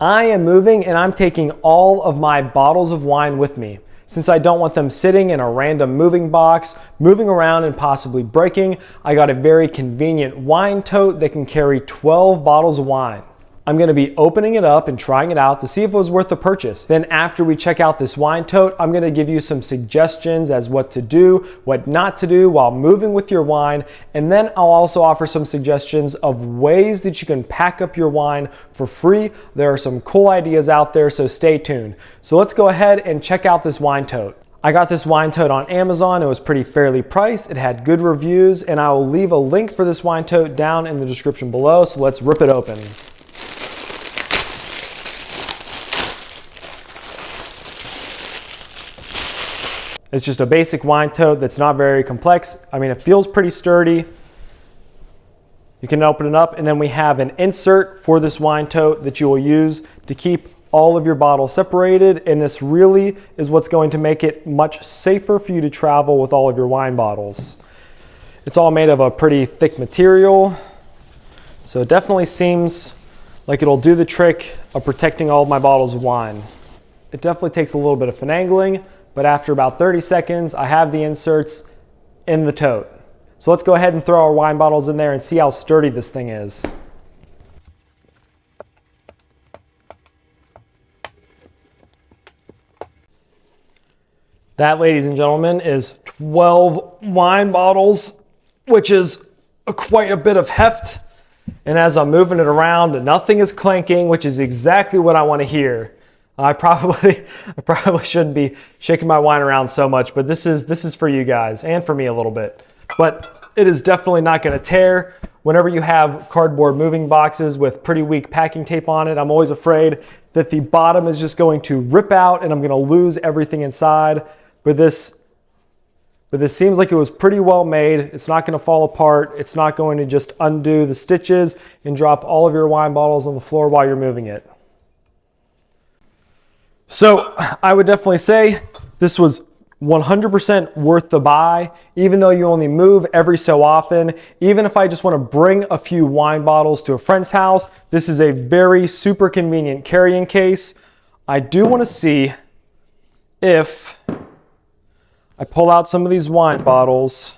I am moving and I'm taking all of my bottles of wine with me. Since I don't want them sitting in a random moving box, moving around and possibly breaking, I got a very convenient wine tote that can carry 12 bottles of wine. I'm going to be opening it up and trying it out to see if it was worth the purchase. Then after we check out this wine tote, I'm going to give you some suggestions as what to do, what not to do while moving with your wine. And then I'll also offer some suggestions of ways that you can pack up your wine for free. There are some cool ideas out there, so stay tuned. So let's go ahead and check out this wine tote. I got this wine tote on Amazon. It was pretty fairly priced. It had good reviews, and I will leave a link for this wine tote down in the description below. So let's rip it open. It's just a basic wine tote that's not very complex. I mean, it feels pretty sturdy. You can open it up, and then we have an insert for this wine tote that you will use to keep all of your bottles separated, and this really is what's going to make it much safer for you to travel with all of your wine bottles. It's all made of a pretty thick material, so it definitely seems like it'll do the trick of protecting all of my bottles of wine. It definitely takes a little bit of finagling, but after about 30 seconds, I have the inserts in the tote. So let's go ahead and throw our wine bottles in there and see how sturdy this thing is. That, ladies and gentlemen, is 12 wine bottles, which is quite a bit of heft. And as I'm moving it around, nothing is clanking, which is exactly what I want to hear. I probably shouldn't be shaking my wine around so much, but this is for you guys and for me a little bit. But it is definitely not going to tear. Whenever you have cardboard moving boxes with pretty weak packing tape on it, I'm always afraid that the bottom is just going to rip out and I'm going to lose everything inside. But this seems like it was pretty well made. It's not going to fall apart. It's not going to just undo the stitches and drop all of your wine bottles on the floor while you're moving it. So I would definitely say this was 100% worth the buy, even though you only move every so often. Even if I just want to bring a few wine bottles to a friend's house, this is a very super convenient carrying case. I do want to see if I pull out some of these wine bottles.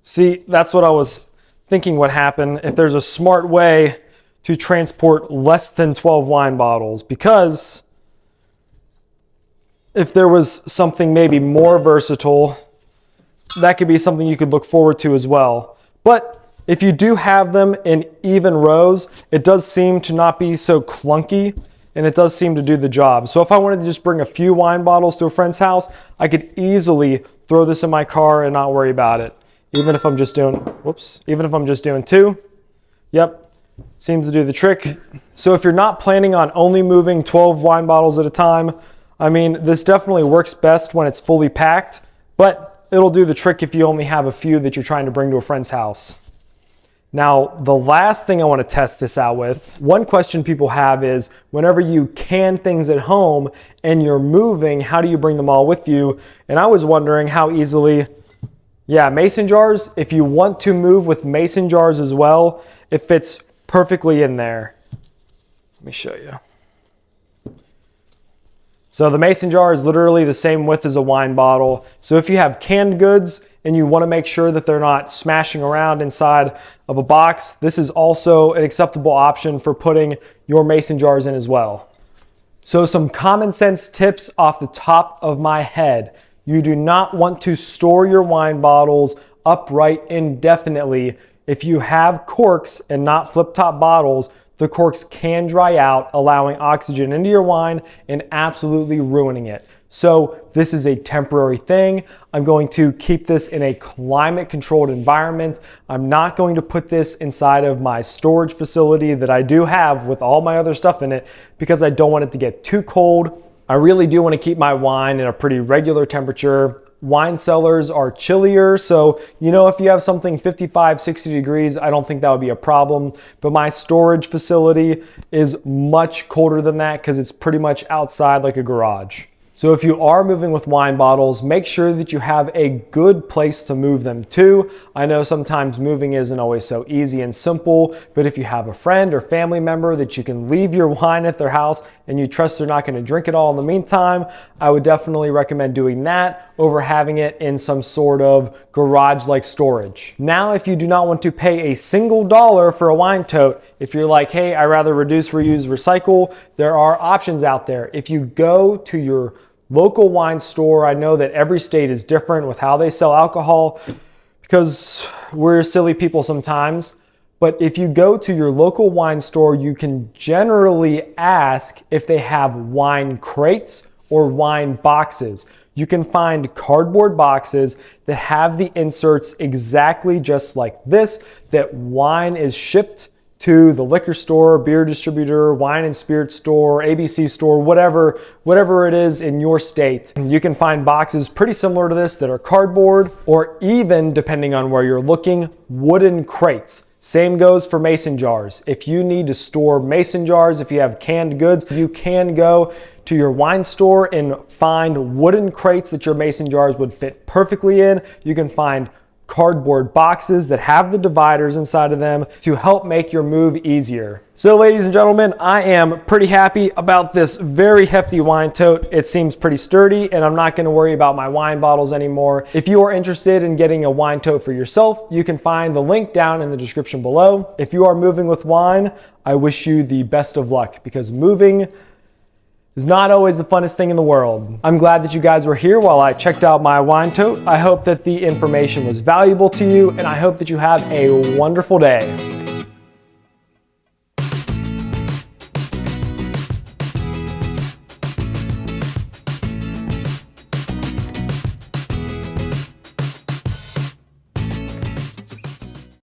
See, that's what I was thinking would happen if there's a smart way to transport less than 12 wine bottles, because if there was something maybe more versatile, that could be something you could look forward to as well. But if you do have them in even rows, it does seem to not be so clunky, and it does seem to do the job. So if I wanted to just bring a few wine bottles to a friend's house, I could easily throw this in my car and not worry about it. Even if I'm just doing two. Yep, seems to do the trick. So if you're not planning on only moving 12 wine bottles at a time, I mean, this definitely works best when it's fully packed, but it'll do the trick if you only have a few that you're trying to bring to a friend's house. Now, the last thing I want to test this out with, one question people have is, whenever you can things at home and you're moving, how do you bring them all with you? And I was wondering how easily, mason jars, if you want to move with mason jars as well, it fits perfectly in there. Let me show you. So the mason jar is literally the same width as a wine bottle. So if you have canned goods and you want to make sure that they're not smashing around inside of a box, this is also an acceptable option for putting your mason jars in as well. So some common sense tips off the top of my head. You do not want to store your wine bottles upright indefinitely. If you have corks and not flip top bottles, the corks can dry out, allowing oxygen into your wine and absolutely ruining it. So this is a temporary thing. I'm going to keep this in a climate controlled environment. I'm not going to put this inside of my storage facility that I do have with all my other stuff in it, because I don't want it to get too cold. I really do want to keep my wine in a pretty regular temperature. Wine cellars are chillier, so if you have something 55, 60 degrees, I don't think that would be a problem. But my storage facility is much colder than that because it's pretty much outside like a garage. So if you are moving with wine bottles, make sure that you have a good place to move them to. I know sometimes moving isn't always so easy and simple, but if you have a friend or family member that you can leave your wine at their house and you trust they're not going to drink it all in the meantime, I would definitely recommend doing that over having it in some sort of garage-like storage. Now, if you do not want to pay a single dollar for a wine tote, if you're like, hey, I rather reduce, reuse, recycle, there are options out there. If you go to your local wine store, I know that every state is different with how they sell alcohol because we're silly people sometimes. But if you go to your local wine store, you can generally ask if they have wine crates or wine boxes. You can find cardboard boxes that have the inserts exactly just like this, that wine is shipped to the liquor store, beer distributor, wine and spirit store, ABC store, whatever it is in your state. You can find boxes pretty similar to this that are cardboard, or even, depending on where you're looking, wooden crates. Same goes for mason jars. If you need to store mason jars, if you have canned goods, you can go to your wine store and find wooden crates that your mason jars would fit perfectly in. You can find cardboard boxes that have the dividers inside of them to help make your move easier. So ladies and gentlemen, I am pretty happy about this very hefty wine tote. It seems pretty sturdy and I'm not going to worry about my wine bottles anymore. If you are interested in getting a wine tote for yourself, you can find the link down in the description below. If you are moving with wine, I wish you the best of luck because moving is not always the funnest thing in the world. I'm glad that you guys were here while I checked out my wine tote. I hope that the information was valuable to you and I hope that you have a wonderful day.